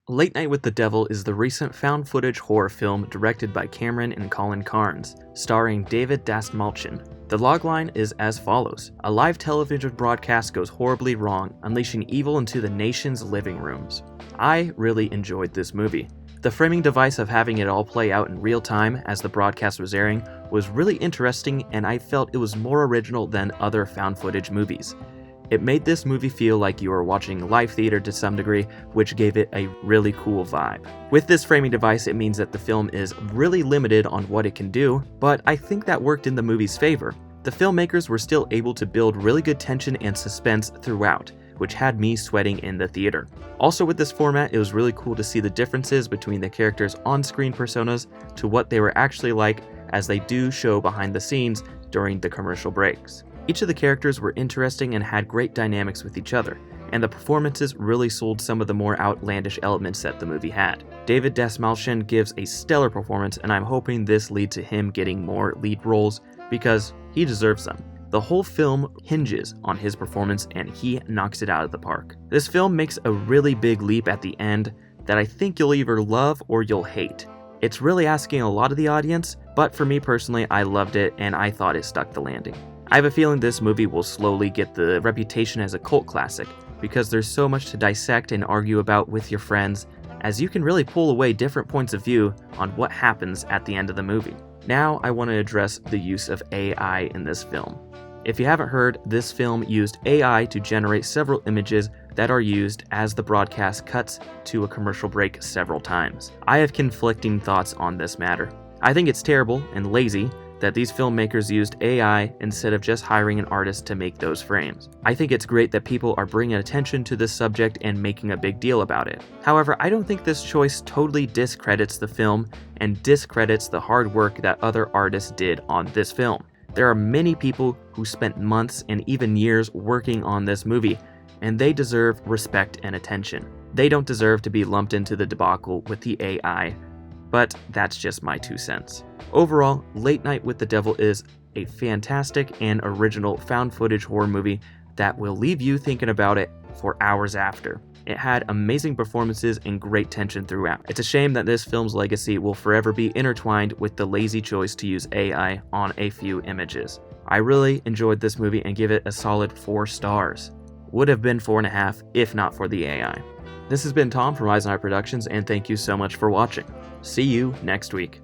Late Night with the Devil is the recent found-footage horror film directed by Cameron and Colin Carnes, starring David Dastmalchian. The logline is as follows: a live television broadcast goes horribly wrong, unleashing evil into the nation's living rooms. I really enjoyed this movie. The framing device of having it all play out in real time as the broadcast was airing was really interesting, and I felt it was more original than other found-footage movies. It made this movie feel like you were watching live theater to some degree, which gave it a really cool vibe. With this framing device, it means that the film is really limited on what it can do, but I think that worked in the movie's favor. The filmmakers were still able to build really good tension and suspense throughout, which had me sweating in the theater. Also with this format, it was really cool to see the differences between the characters' on-screen personas to what they were actually like, as they do show behind the scenes during the commercial breaks. Each of the characters were interesting and had great dynamics with each other, and the performances really sold some of the more outlandish elements that the movie had. David Dastmalchian gives a stellar performance, and I'm hoping this leads to him getting more lead roles because he deserves them. The whole film hinges on his performance, and he knocks it out of the park. This film makes a really big leap at the end that I think you'll either love or you'll hate. It's really asking a lot of the audience, but for me personally, I loved it and I thought it stuck the landing. I have a feeling this movie will slowly get the reputation as a cult classic, because there's so much to dissect and argue about with your friends, as you can really pull away different points of view on what happens at the end of the movie. Now I want to address the use of AI in this film. If you haven't heard, this film used AI to generate several images that are used as the broadcast cuts to a commercial break several times. I have conflicting thoughts on this matter. I think it's terrible and lazy that these filmmakers used AI instead of just hiring an artist to make those frames. I think it's great that people are bringing attention to this subject and making a big deal about it. However, I don't think this choice totally discredits the film and discredits the hard work that other artists did on this film. There are many people who spent months and even years working on this movie, and they deserve respect and attention. They don't deserve to be lumped into the debacle with the AI, but that's just my 2 cents. Overall, Late Night with the Devil is a fantastic and original found-footage horror movie that will leave you thinking about it for hours after. It had amazing performances and great tension throughout. It's a shame that this film's legacy will forever be intertwined with the lazy choice to use AI on a few images. I really enjoyed this movie and give it a solid 4 stars. Would have been 4.5 if not for the AI. This has been Tom from Eisenhower Productions, and thank you so much for watching. See you next week.